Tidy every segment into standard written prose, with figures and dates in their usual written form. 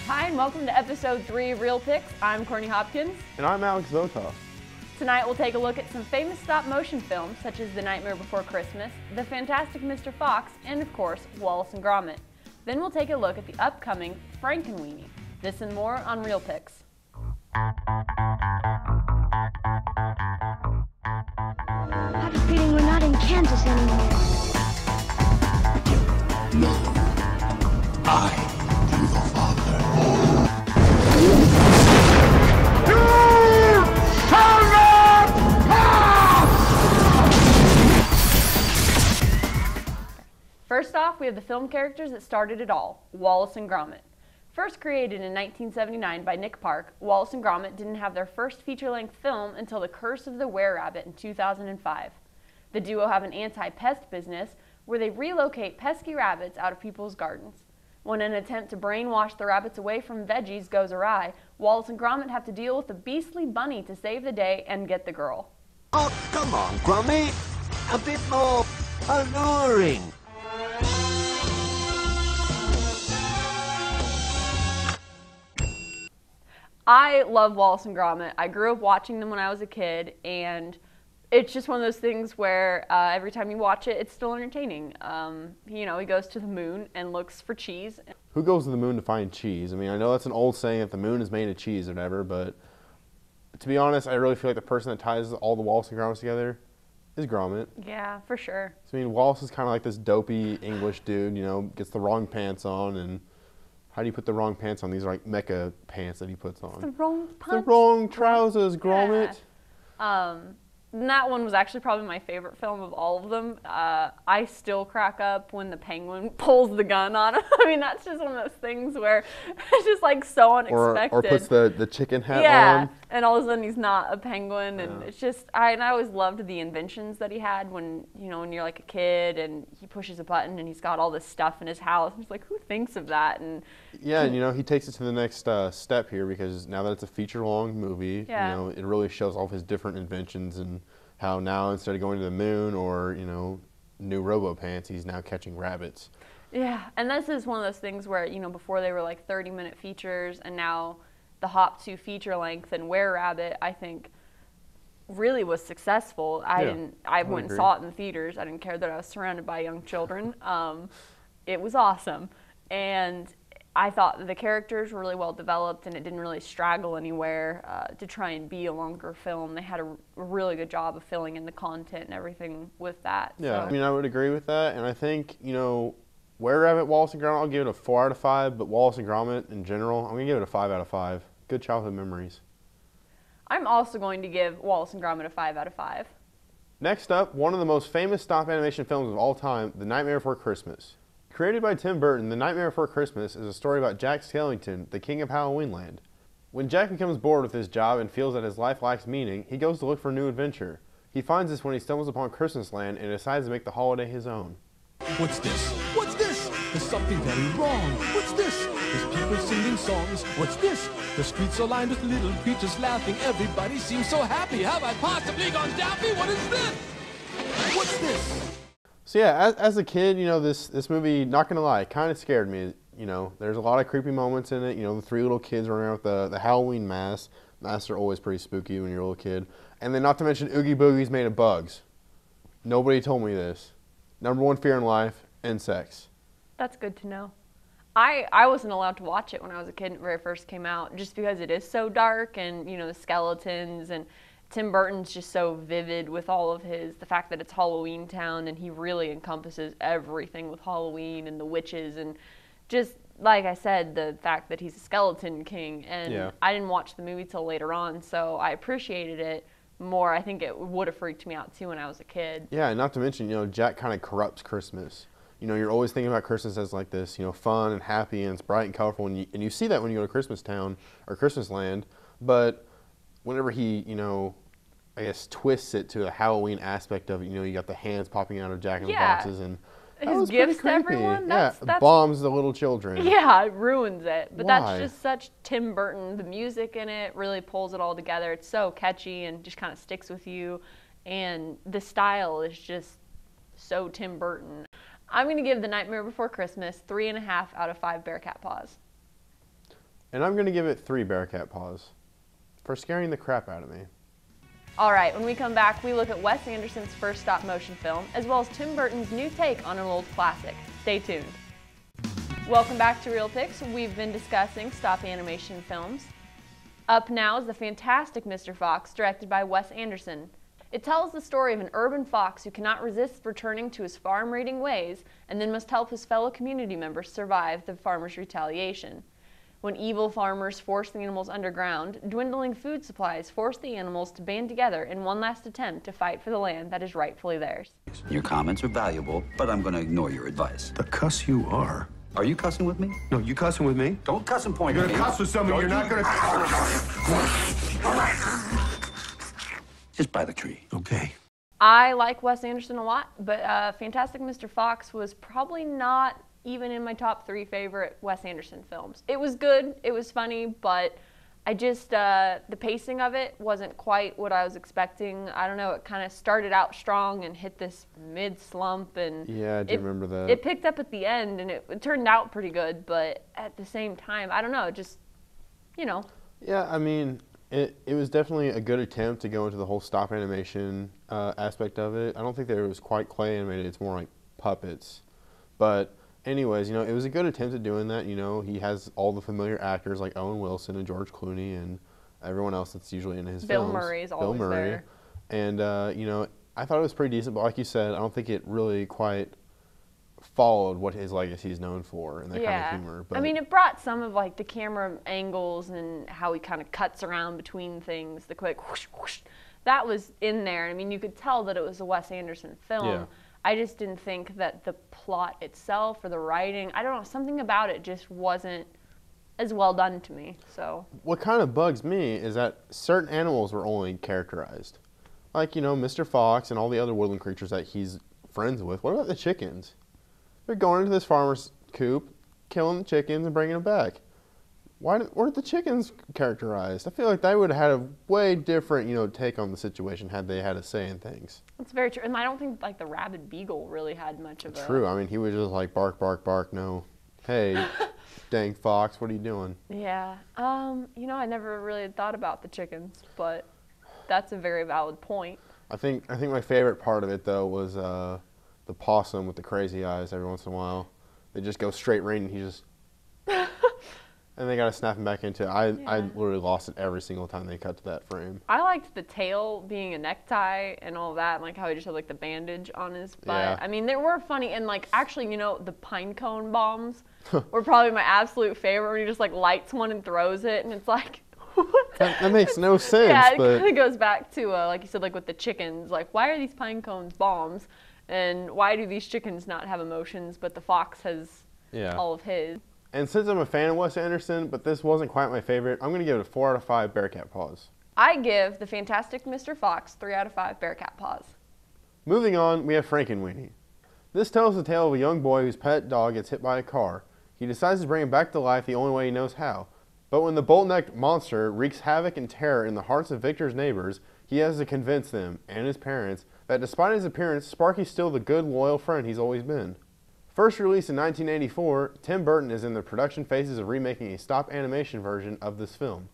Hi, and welcome to episode 3 of Real Picks. I'm Courtney Hopkins. And I'm Alex Votoff. Tonight we'll take a look at some famous stop-motion films such as The Nightmare Before Christmas, The Fantastic Mr. Fox, and of course, Wallace and Gromit. Then we'll take a look at the upcoming Frankenweenie. This and more on Real Picks. I have a feeling we're not in Kansas anymore. No. I am the Father. You shall not pass! First off, we have the film characters that started it all, Wallace and Gromit. First created in 1979 by Nick Park, Wallace and Gromit didn't have their first feature-length film until The Curse of the Were-Rabbit in 2005. The duo have an anti-pest business where they relocate pesky rabbits out of people's gardens. When an attempt to brainwash the rabbits away from veggies goes awry, Wallace and Gromit have to deal with a beastly bunny to save the day and get the girl. Oh, come on, Gromit. A bit more alluring. I love Wallace and Gromit. I grew up watching them when I was a kid, and it's just one of those things where every time you watch it, it's still entertaining. He goes to the moon and looks for cheese. Who goes to the moon to find cheese? I mean, I know that's an old saying that the moon is made of cheese or whatever, but to be honest, I really feel like the person that ties all the Wallace and Gromits together is Gromit. Yeah, for sure. So, I mean, Wallace is kind of like this dopey English dude, gets the wrong pants on, and how do you put the wrong pants on? These are like mecha pants that he puts on. The wrong pants. The wrong trousers, Gromit. Yeah. And that one was actually probably my favorite film of all of them. I still crack up when the penguin pulls the gun on him. I mean, that's just one of those things where it's just like so unexpected. Or puts the chicken hat on. Yeah, and all of a sudden he's not a penguin, and it's just I always loved the inventions that he had when you're like a kid and he pushes a button and he's got all this stuff in his house. It's like, who thinks of that? And yeah, and he takes it to the next step here because now that it's a feature-long movie, it really shows all of his different inventions and how now instead of going to the moon or new Robo Pants, he's now catching rabbits. Yeah, and this is one of those things where before they were like 30-minute features, and now the hop to feature length and Were-Rabbit, I think, really was successful. I went and saw it in the theaters. I didn't care that I was surrounded by young children. It was awesome, and I thought that the characters were really well developed, and it didn't really straggle anywhere to try and be a longer film. They had a really good job of filling in the content and everything with that. Yeah, so. I mean, I would agree with that, and I think, Were-Rabbit, Wallace and Gromit, I'll give it a 4 out of 5, but Wallace and Gromit in general, I'm going to give it a 5 out of 5. Good childhood memories. I'm also going to give Wallace and Gromit a 5 out of 5. Next up, one of the most famous stop animation films of all time, The Nightmare Before Christmas. Created by Tim Burton, The Nightmare Before Christmas is a story about Jack Skellington, the king of Halloween Land. When Jack becomes bored with his job and feels that his life lacks meaning, he goes to look for a new adventure. He finds this when he stumbles upon Christmas Land and decides to make the holiday his own. What's this? What's this? There's something very wrong. What's this? There's people singing songs. What's this? The streets are lined with little creatures laughing. Everybody seems so happy. Have I possibly gone daffy? What is this? What's this? So yeah, as a kid, this movie, not gonna lie, kind of scared me. There's a lot of creepy moments in it. The 3 little kids running around with the Halloween masks. Masks are always pretty spooky when you're a little kid. And then not to mention Oogie Boogie's made of bugs. Nobody told me this. Number 1 fear in life, insects. That's good to know. I wasn't allowed to watch it when I was a kid when it very first came out, just because it is so dark and, the skeletons, and Tim Burton's just so vivid with all of the fact that it's Halloween Town, and he really encompasses everything with Halloween and the witches, and just, like I said, the fact that he's a skeleton king, and I didn't watch the movie till later on, so I appreciated it more. I think it would have freaked me out too when I was a kid. Yeah, and not to mention, Jack kind of corrupts Christmas. You're always thinking about Christmas as like this, fun and happy, and it's bright and colorful, and you see that when you go to Christmas Town or Christmas Land, but whenever he, I guess twists it to a Halloween aspect of it, you got the hands popping out of Jack in the boxes, and his gifts to everyone. That's bombs the little children. Yeah, it ruins it. But Why? That's just such Tim Burton. The music in it really pulls it all together. It's so catchy and just kind of sticks with you, and the style is just so Tim Burton. I'm going to give The Nightmare Before Christmas 3.5 out of 5 Bearcat paws. And I'm going to give it 3 Bearcat paws for scaring the crap out of me. All right, when we come back, we look at Wes Anderson's first stop-motion film, as well as Tim Burton's new take on an old classic. Stay tuned. Welcome back to Real Picks. We've been discussing stop animation films. Up now is The Fantastic Mr. Fox, directed by Wes Anderson. It tells the story of an urban fox who cannot resist returning to his farm-raiding ways and then must help his fellow community members survive the farmers' retaliation. When evil farmers force the animals underground, dwindling food supplies force the animals to band together in one last attempt to fight for the land that is rightfully theirs. Your comments are valuable, but I'm going to ignore your advice. The cuss you are. Are you cussing with me? No, you cussing with me? Don't cuss and point You're at me. gonna cuss with someone, you're not gonna... Just by the tree. Okay. I like Wes Anderson a lot, but Fantastic Mr. Fox was probably not even in my top 3 favorite Wes Anderson films. It was good, it was funny, but I just, the pacing of it wasn't quite what I was expecting. I don't know, it kind of started out strong and hit this mid-slump, and Yeah, I do remember that. It picked up at the end, and it turned out pretty good, but at the same time, I don't know, just, you know. Yeah, I mean, it was definitely a good attempt to go into the whole stop animation aspect of it. I don't think that it was quite clay animated, it's more like puppets. But anyways, you know, it was a good attempt at doing that. You know, he has all the familiar actors like Owen Wilson and George Clooney and everyone else that's usually in his films. Bill Murray's always there. And, you know, I thought it was pretty decent, but like you said, I don't think it really quite followed what his legacy is known for and that kind of humor. But I mean, it brought some of like the camera angles and how he kind of cuts around between things, the quick whoosh, whoosh. That was in there. I mean, you could tell that it was a Wes Anderson film. Yeah. I just didn't think that the plot itself or the writing, I don't know, something about it just wasn't as well done to me. So what kind of bugs me is that certain animals were only characterized. Like, you know, Mr. Fox and all the other woodland creatures that he's friends with. What about the chickens? They're going into this farmer's coop, killing the chickens and bringing them back. Why weren't the chickens characterized? I feel like they would have had a way different, you know, take on the situation had they had a say in things. that's very true. And I don't think like the rabid beagle really had much of a... True. I mean, he was just like bark, bark, bark. No, hey, dang fox, what are you doing? Yeah. You know, I never really had thought about the chickens, but that's a very valid point. I think my favorite part of it though was the possum with the crazy eyes. Every once in a while, they just go straight rain, and he just. And they got to snap him back into it. I literally lost it every single time they cut to that frame. I liked the tail being a necktie and all that, and like how he just had like the bandage on his butt. Yeah. I mean, they were funny, and like actually, you know, the pine cone bombs were probably my absolute favorite. When he just like lights one and throws it, and it's like, what? That makes no sense. Yeah, it but kind of goes back to like you said, like with the chickens. Like, why are these pine cones bombs, and why do these chickens not have emotions, but the fox has all of his? And since I'm a fan of Wes Anderson, but this wasn't quite my favorite, I'm going to give it a 4 out of 5 Bearcat paws. I give The Fantastic Mr. Fox 3 out of 5 Bearcat paws. Moving on, we have Frankenweenie. This tells the tale of a young boy whose pet dog gets hit by a car. He decides to bring him back to life the only way he knows how. But when the bolt-necked monster wreaks havoc and terror in the hearts of Victor's neighbors, he has to convince them, and his parents, that despite his appearance, Sparky's still the good, loyal friend he's always been. First released in 1984, Tim Burton is in the production phases of remaking a stop animation version of this film.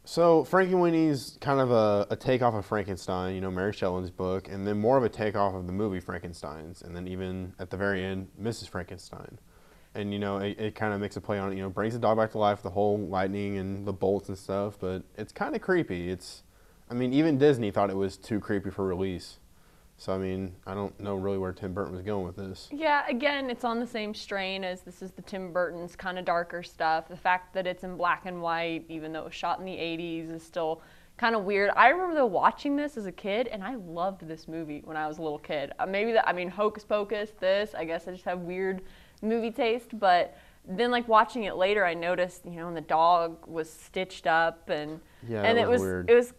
So Frankenweenie's kind of a takeoff of Frankenstein, you know, Mary Shelley's book, and then more of a takeoff of the movie Frankenstein's, and then even at the very end, Mrs. Frankenstein. And, you know, it kind of makes a play on it, you know, brings the dog back to life, the whole lightning and the bolts and stuff, but it's kind of creepy. I mean, even Disney thought it was too creepy for release. So, I mean, I don't know really where Tim Burton was going with this. Yeah, again, it's on the same strain as this is the Tim Burton's kind of darker stuff. The fact that it's in black and white, even though it was shot in the 80s, is still kind of weird. I remember watching this as a kid, and I loved this movie when I was a little kid. Hocus Pocus, I guess I just have weird movie taste, but then like watching it later, I noticed, you know, and the dog was stitched up, and yeah, and it was weird. It was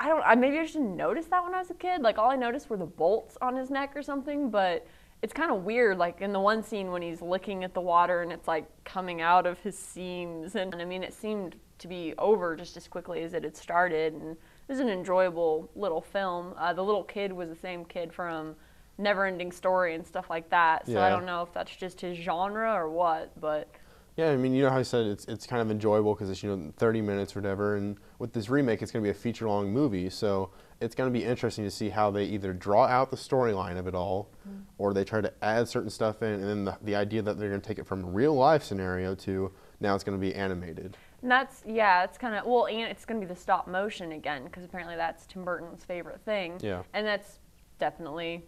maybe I just didn't notice that when I was a kid. Like all I noticed were the bolts on his neck or something, but it's kind of weird, like in the one scene when he's looking at the water and it's like coming out of his seams. And I mean, it seemed to be over just as quickly as it had started. And it was an enjoyable little film. The little kid was the same kid from Never-Ending Story and stuff like that. So I don't know if that's just his genre or what, but... Yeah, I mean, you know how I said it's kind of enjoyable because it's, you know, 30 minutes or whatever, and with this remake, it's going to be a feature-long movie, so it's going to be interesting to see how they either draw out the storyline of it all, or they try to add certain stuff in, and then the idea that they're going to take it from a real-life scenario to now it's going to be animated. And that's, yeah, it's kind of, well, and it's going to be the stop motion again, because apparently that's Tim Burton's favorite thing. Yeah. And that's definitely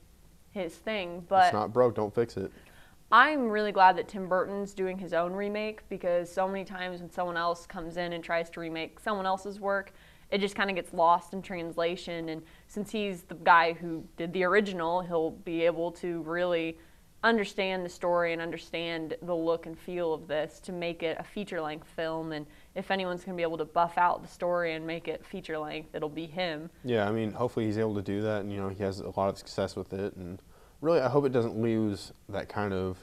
his thing, but... It's not broke, don't fix it. I'm really glad that Tim Burton's doing his own remake, because so many times when someone else comes in and tries to remake someone else's work, it just kind of gets lost in translation. And since he's the guy who did the original, he'll be able to really understand the story and understand the look and feel of this to make it a feature-length film. And if anyone's going to be able to buff out the story and make it feature-length, it'll be him. Yeah, I mean, hopefully he's able to do that, and, you know, he has a lot of success with it, and really, I hope it doesn't lose that kind of,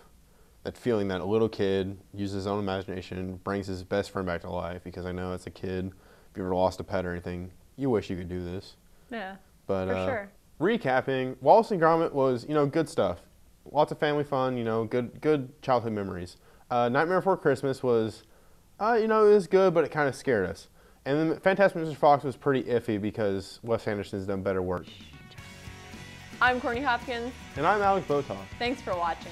that feeling that a little kid uses his own imagination, brings his best friend back to life, because I know as a kid, if you ever lost a pet or anything, you wish you could do this. Yeah, but, for sure. Recapping, Wallace and Gromit was, you know, good stuff. Lots of family fun, you know, good childhood memories. Nightmare Before Christmas was, you know, it was good, but it kind of scared us. And then Fantastic Mr. Fox was pretty iffy because Wes Anderson's done better work. I'm Courtney Hopkins. And I'm Alec Botoff. Thanks for watching.